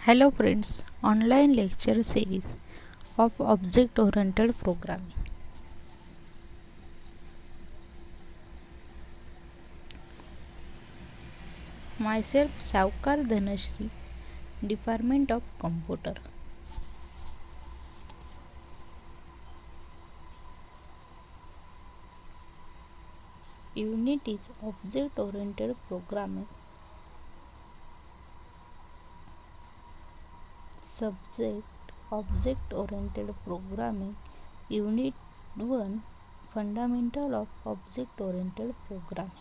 Hello friends, online lecture series of object-oriented programming. Myself Saukar Dhanashri, Department of Computer. Unit is object-oriented programming. Subject object-oriented programming. Unit 1 Fundamental of object-oriented programming.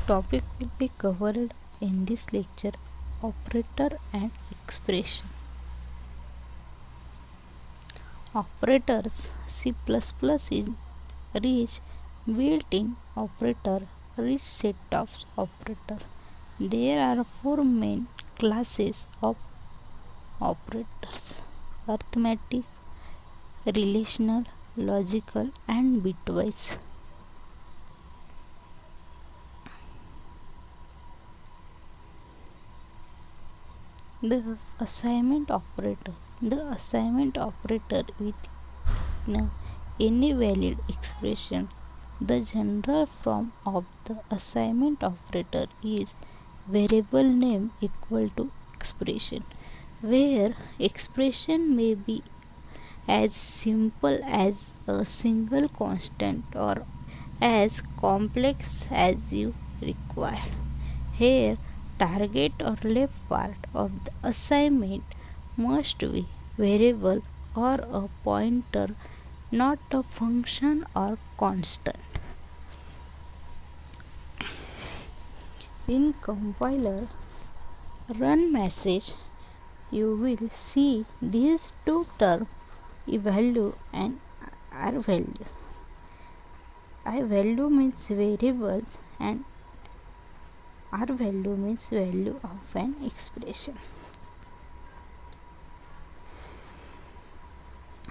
Topic will be covered in this lecture: operator and expression. Operators. C++ is rich built-in operator, rich set of operator. There are four main classes of operators: arithmetic, relational, logical, and bitwise. The assignment operator. The assignment operator with any valid expression. The general form of the assignment operator is variable name equal to expression, where expression may be as simple as a single constant or as complex as you require. Here, target or left part of the assignment must be variable or a pointer, not a function or constant. In compiler run message, you will see these two terms, I value and R values. I value means variables and R value means value of an expression.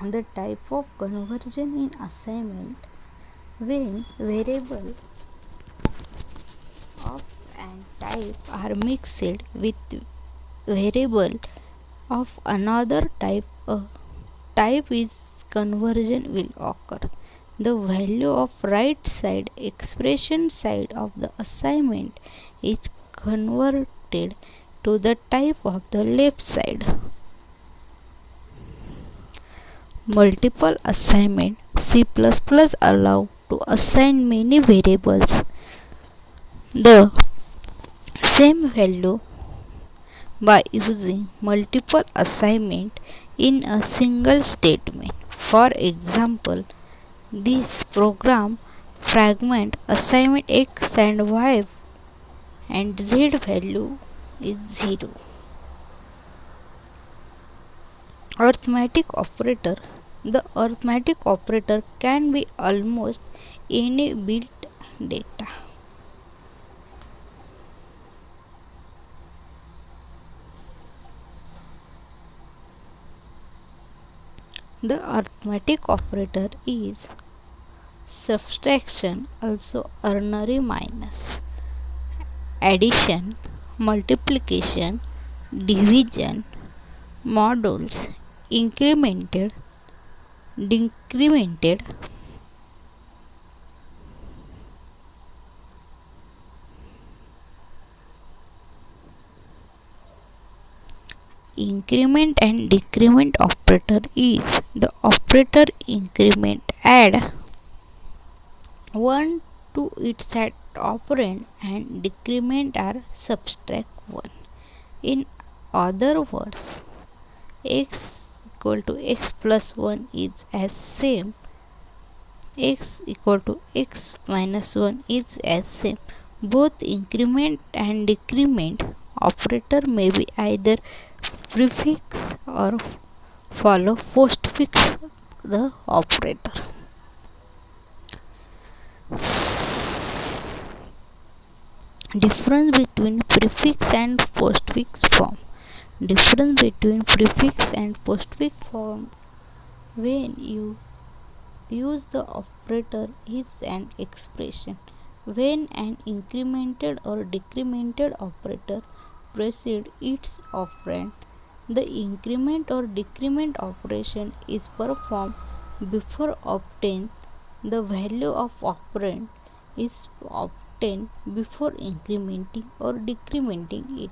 The type of conversion in assignment: when variable of and type are mixed with variable of another type, a type is conversion will occur. The value of right side expression side of the assignment is converted to the type of the left side. Multiple assignment. C++ allow to assign many variables the same value by using multiple assignment in a single statement. For example, this program fragment assignment x and y and z value is 0. Arithmetic operator. The arithmetic operator can be almost any built data. The arithmetic operator is subtraction, also ternary minus, addition, multiplication, division, modules, incremented, decremented, increment and decrement operator is the operator increment add 1 to its set operand and decrement are subtract 1. In other words, x equal to x plus 1 is as same, x equal to x minus 1 is as same. Both increment and decrement operator may be either prefix or follow postfix the operator. Difference between prefix and postfix form. Difference between prefix and postfix form: when you use the operator is an expression when an incremented or decremented operator precedes its operand. The increment or decrement operation is performed before obtain the value of operand is obtained before incrementing or decrementing it.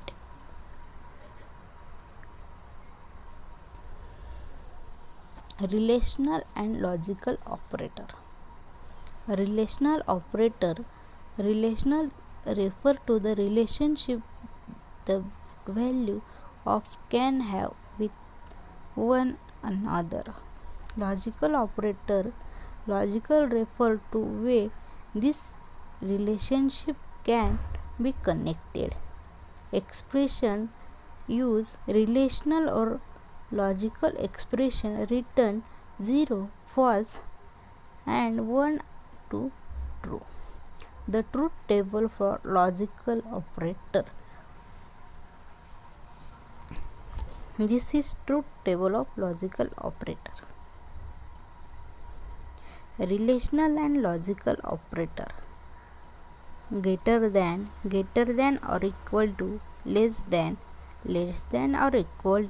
Relational and logical operator. Relational operator. Relational refer to the relationship the value of can have with one another. Logical operator. Logical refer to way this relationship can be connected. Expression use relational or logical expression return 0, false and 1 to true. The truth table for logical operator. This is truth table of logical operator. Relational and logical operator. Greater than or equal to, less than or equal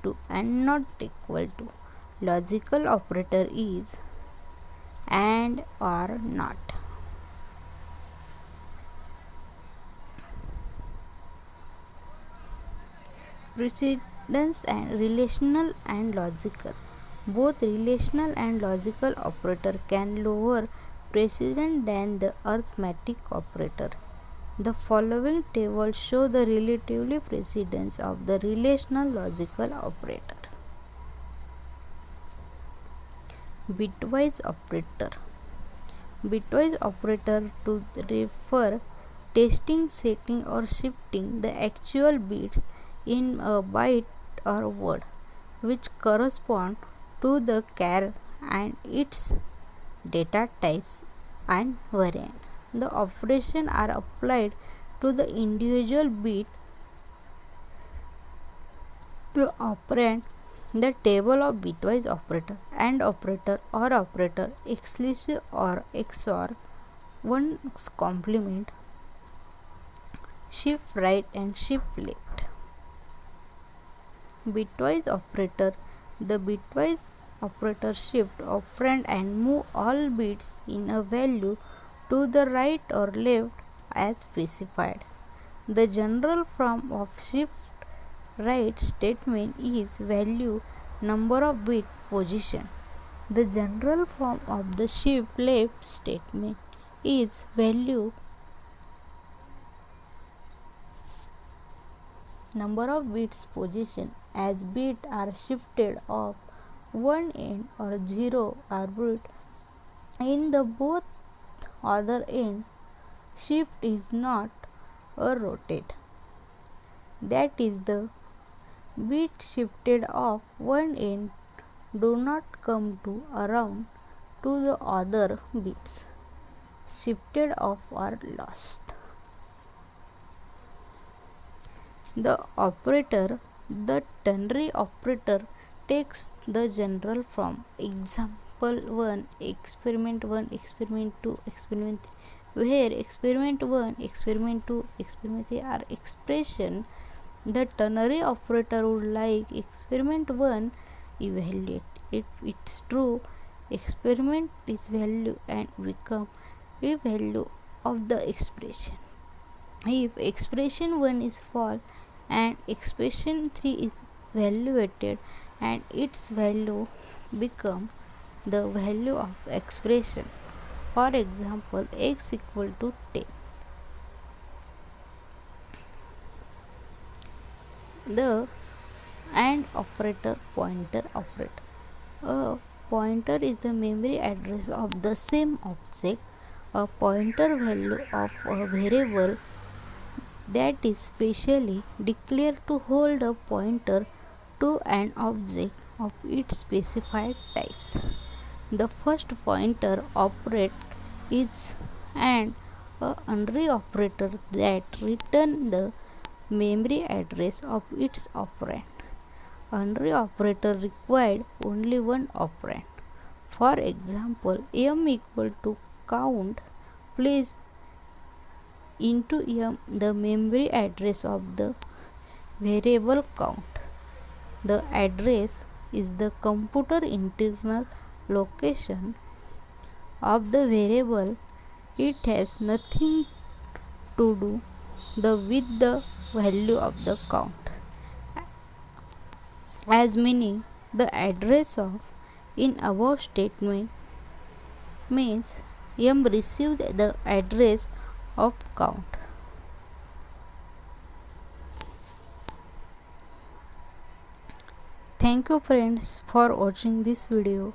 to and not equal to. Logical operator is and or not. Precedence and relational and logical. Both relational and logical operator can lower precedence than the arithmetic operator. The following table show the relative precedence of the relational logical operator. Bitwise operator. Bitwise operator to refer testing, setting or shifting the actual bits in a byte or word which correspond to the char and its data types and variant. The operations are applied to the individual bit. The operand. The table of bitwise operator, AND operator or operator, exclusive or XOR, one's complement, shift right and shift left. Bitwise operator. The bitwise operator shift operand and move all bits in a value to the right or left as specified. The general form of shift right statement is value number of bit position. The general form of the shift left statement is value number of bits position as bits are shifted off one end or 0 are bit in the both other end. Shift is not a rotate. That is the bit shifted off one end do not come to around to the other bits shifted off or lost. The operator. The ternary operator takes the general from example 1, experiment 1, experiment 2, experiment 3, where experiment 1, experiment 2, experiment 3 are expression. The ternary operator would like experiment 1 evaluate. If it's true, experiment is value and become a value of the expression. If expression 1 is false and expression 3 is evaluated and its value become the value of expression. For example, x equal to 10. The AND operator. Pointer operator. A pointer is the memory address of the same object. A pointer value of a variable that is specially declared to hold a pointer to an object of its specified types. The first pointer operator is AND, a unary operator that returns the memory address of its operand. Unary operator required only one operand. For example, m equal to count, place into m the memory address of the variable count. The address is the computer internal location of the variable. It has nothing to do with the value of the count. As meaning, the address of in above statement means m received the address of count. Thank you friends for watching this video.